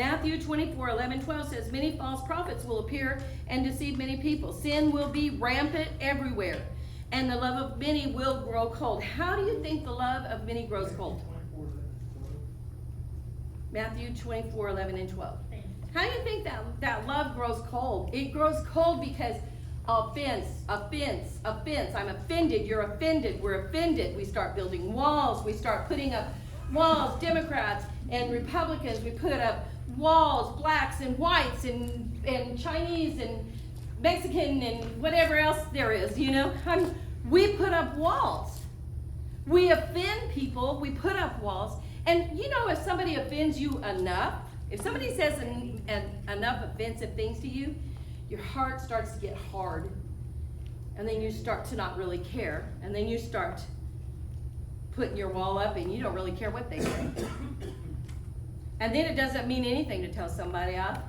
Matthew 24:11-12 says, many false prophets will appear and deceive many people. Sin will be rampant everywhere, and the love of many will grow cold. How do you think the love of many grows cold? Matthew 24:11-12. How do you think that love grows cold? It grows cold because offense. I'm offended. You're offended. We're offended. We start building walls. We start putting up walls. Democrats and Republicans, we put up walls, blacks and whites and Chinese and Mexican and whatever else there is, you know. We put up walls. We offend people. We put up walls. And you know, if somebody offends you enough, if somebody says enough offensive things to you, your heart starts to get hard. And then you start to not really care. And then you start putting your wall up and you don't really care what they say. And then it doesn't mean anything to tell somebody off.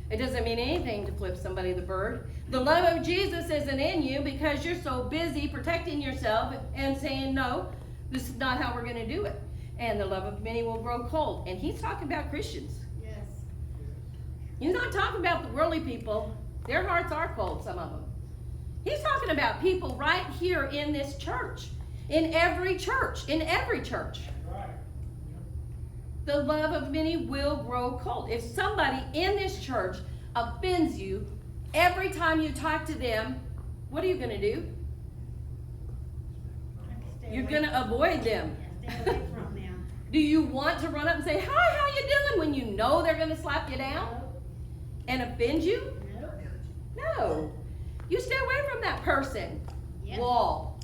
It doesn't mean anything to flip somebody the bird. The love of Jesus isn't in you because you're so busy protecting yourself and saying, no, this is not how we're going to do it. And the love of many will grow cold. And he's talking about Christians. Yes. He's not talking about the worldly people. Their hearts are cold, some of them. He's talking about people right here in this church. In every church. In every church. Right. The love of many will grow cold. If somebody in this church offends you, every time you talk to them, what are you going to do? You're going to avoid them. Stay away from them. Do you want to run up and say, hi, how you doing, when you know they're going to slap you down and offend you? No. You stay away from that person. Yep. Wall.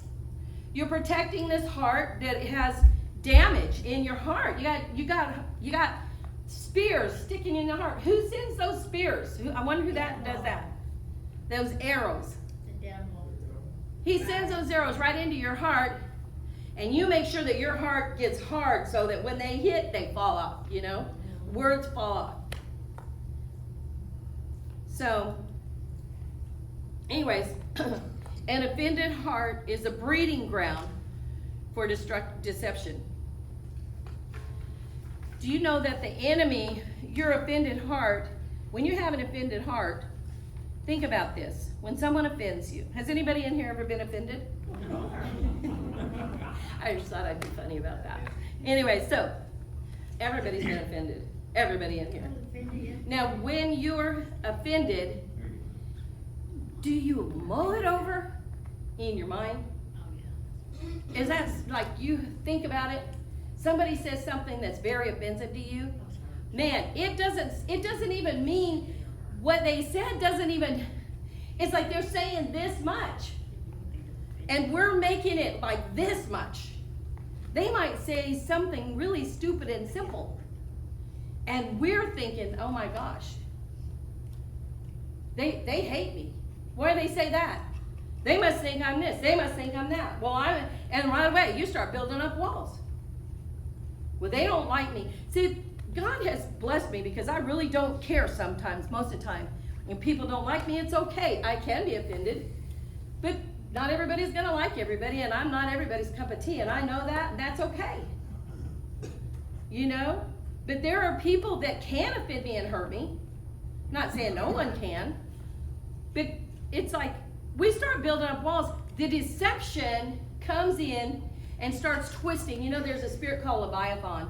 You're protecting this heart that has damage in your heart. You got spears sticking in your heart. Who sends those spears? I wonder who that does that. Those arrows. The devil. He sends those arrows right into your heart, and you make sure that your heart gets hard so that when they hit, they fall off, you know? Words fall off. So, anyways, an offended heart is a breeding ground for deception. Do you know that the enemy, your offended heart, when you have an offended heart, think about this. When someone offends you, has anybody in here ever been offended? I just thought I'd be funny about that. Anyway, so everybody's been offended. Everybody in here. Now, when you're offended, do you mull it over in your mind? Is that like you think about it? Somebody says something that's very offensive to you. Man, it doesn't even mean what they said doesn't even, it's like they're saying this much. And we're making it like this much. They might say something really stupid and simple. And we're thinking, oh my gosh, they hate me. Why do they say that? They must think I'm this. They must think I'm that. And right away, you start building up walls. Well, they don't like me. See, God has blessed me because I really don't care sometimes, most of the time. When people don't like me, it's okay. I can be offended. But not everybody's going to like everybody, and I'm not everybody's cup of tea, and I know that, and that's okay. You know? But there are people that can offend me and hurt me. I'm not saying no one can. But it's like we start building up walls. The deception comes in and starts twisting. You know, there's a spirit called Leviathan,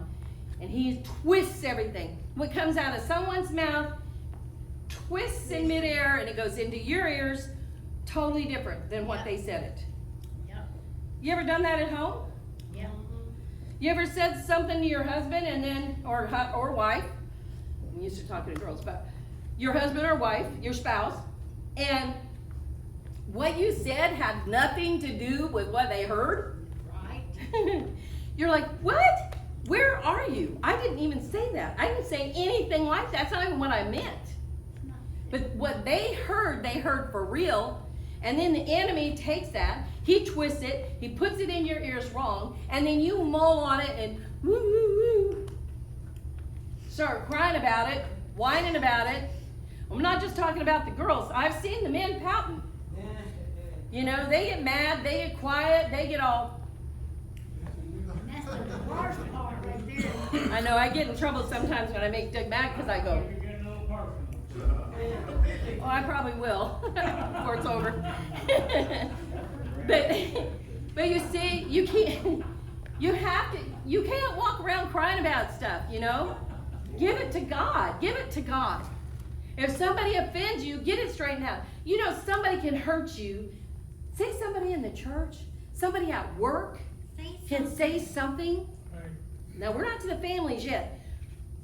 and he twists everything. What comes out of someone's mouth twists in midair, and it goes into your ears, totally different than what they said it. Yep. You ever done that at home? Yep. You ever said something to your husband and then, or wife? I'm used to talking to girls, but your husband or wife, your spouse, and what you said had nothing to do with what they heard. Right. You're like, what? Where are you? I didn't even say that. I didn't say anything like that. That's not even what I meant. But what they heard for real. And then the enemy takes that, he twists it, he puts it in your ears wrong, and then you mull on it and woo, woo, woo. Start crying about it, whining about it. I'm not just talking about the girls. I've seen the men pouting. You know, they get mad, they get quiet, they get all. And that's the worst part right there. I know I get in trouble sometimes when I make Doug mad because I go, oh, I probably will before it's over. but you see, you can't walk around crying about stuff, you know? Give it to God. Give it to God. If somebody offends you, get it straightened out. You know, somebody can hurt you. Say somebody in the church, somebody at work can say something. Now, we're not to the families yet,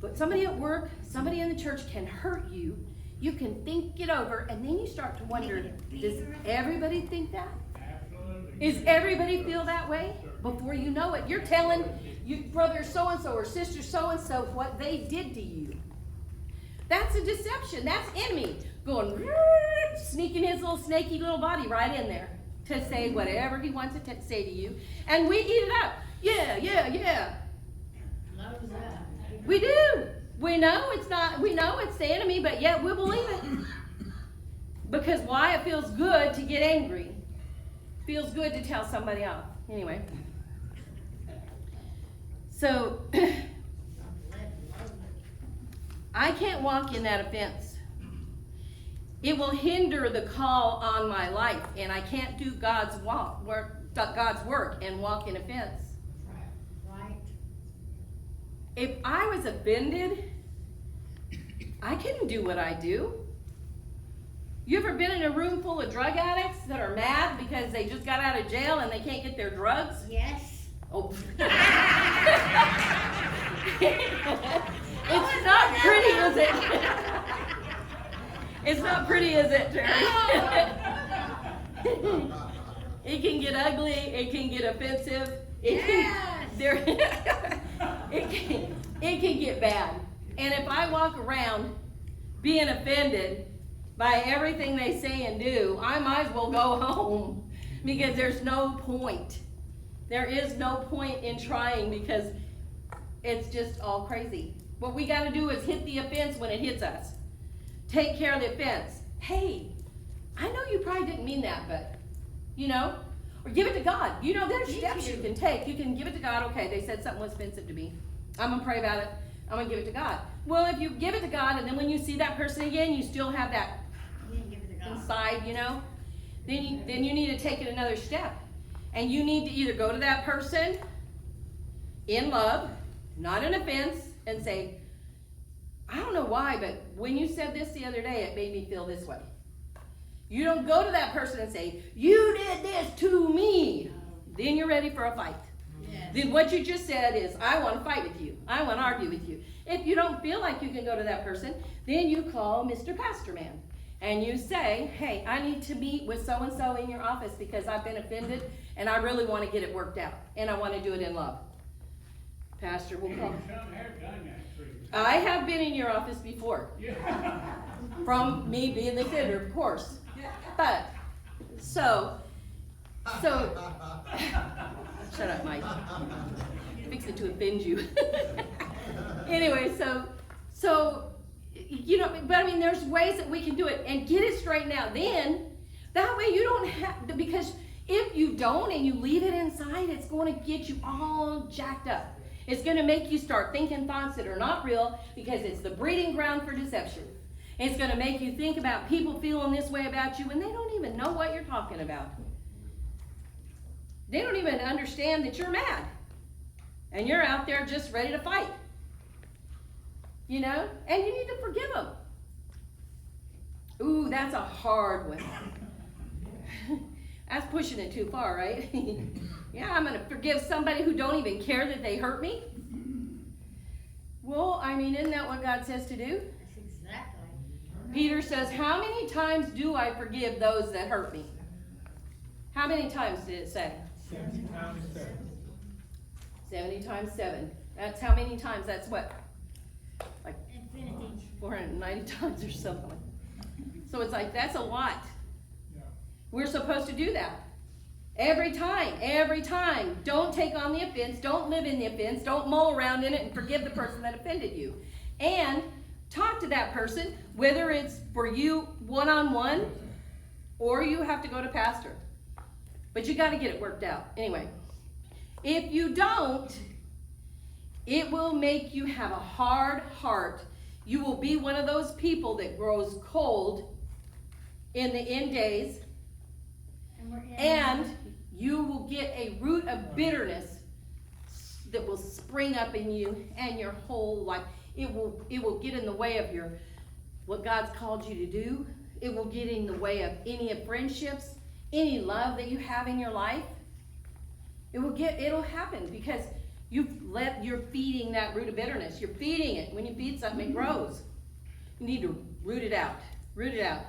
but somebody at work, somebody in the church can hurt you. You can think it over, and then you start to wonder, does everybody think that? Absolutely. Is everybody feel that way? Before you know it, you're telling you brother so-and-so or sister so-and-so what they did to you. That's a deception. That's enemy going, sneaking his little snaky little body right in there to say whatever he wants to say to you. And we eat it up. Yeah, yeah, yeah. Loves that. We do. We know it's the enemy, but yet we believe it. Because why? It feels good to get angry. Feels good to tell somebody off. Anyway. So, I can't walk in that offense. It will hinder the call on my life, and I can't do God's work and walk in offense. Right. If I was offended, I couldn't do what I do. You ever been in a room full of drug addicts that are mad because they just got out of jail and they can't get their drugs? Yes. Oh. It's not pretty, is it? It's not pretty, is it, Terry? It can get ugly. It can get offensive. It can get bad. And if I walk around being offended by everything they say and do, I might as well go home because there's no point. There is no point in trying because it's just all crazy. What we got to do is hit the offense when it hits us. Take care of the offense. Hey, I know you probably didn't mean that, but, you know, or give it to God. You know, there's steps you can take. You can give it to God. Okay, they said something was offensive to me. I'm going to pray about it. I'm going to give it to God. Well, if you give it to God and then when you see that person again, you still have that inside, you know, then you need to take it another step. And you need to either go to that person in love, not an offense, and say, I don't know why, but when you said this the other day, it made me feel this way. You don't go to that person and say, you did this to me. Then you're ready for a fight. Yes. Then what you just said is, I want to fight with you. I want to argue with you. If you don't feel like you can go to that person, then you call Mr. Pastor Man. And you say, hey, I need to meet with so-and-so in your office because I've been offended and I really want to get it worked out. And I want to do it in love. Pastor will call. I have been in your office before. Yeah. From me being the offender, of course. But, so, shut up, Mike. Fix it to offend you. Anyway, so, you know, but I mean, there's ways that we can do it and get it straightened out. Then, that way you don't have to, because if you don't and you leave it inside, it's going to get you all jacked up. It's going to make you start thinking thoughts that are not real because it's the breeding ground for deception. It's going to make you think about people feeling this way about you when they don't even know what you're talking about. They don't even understand that you're mad. And you're out there just ready to fight. You know? And you need to forgive them. Ooh, that's a hard one. That's pushing it too far, right? Yeah, I'm going to forgive somebody who don't even care that they hurt me? Well, I mean, isn't that what God says to do? That's exactly. Peter says, how many times do I forgive those that hurt me? How many times did it say? 70 times 7. 70 times 7. That's how many times? That's what? Like Infinity. 490 times or something. So it's like, that's a lot. Yeah. We're supposed to do that. Every time. Don't take on the offense. Don't live in the offense. Don't mull around in it and forgive the person that offended you. And talk to that person, whether it's for you one-on-one or you have to go to pastor. But you got to get it worked out. Anyway, if you don't, It will make you have a hard heart. You will be one of those people that grows cold in the end days, and you will get a root of bitterness that will spring up in you and your whole life. It will get in the way of what God's called you to do. It will get in the way of any of friendships, any love that you have in your life. It'll happen because you're feeding that root of bitterness. You're feeding it. When you feed something, it grows. You need to root it out. Root it out.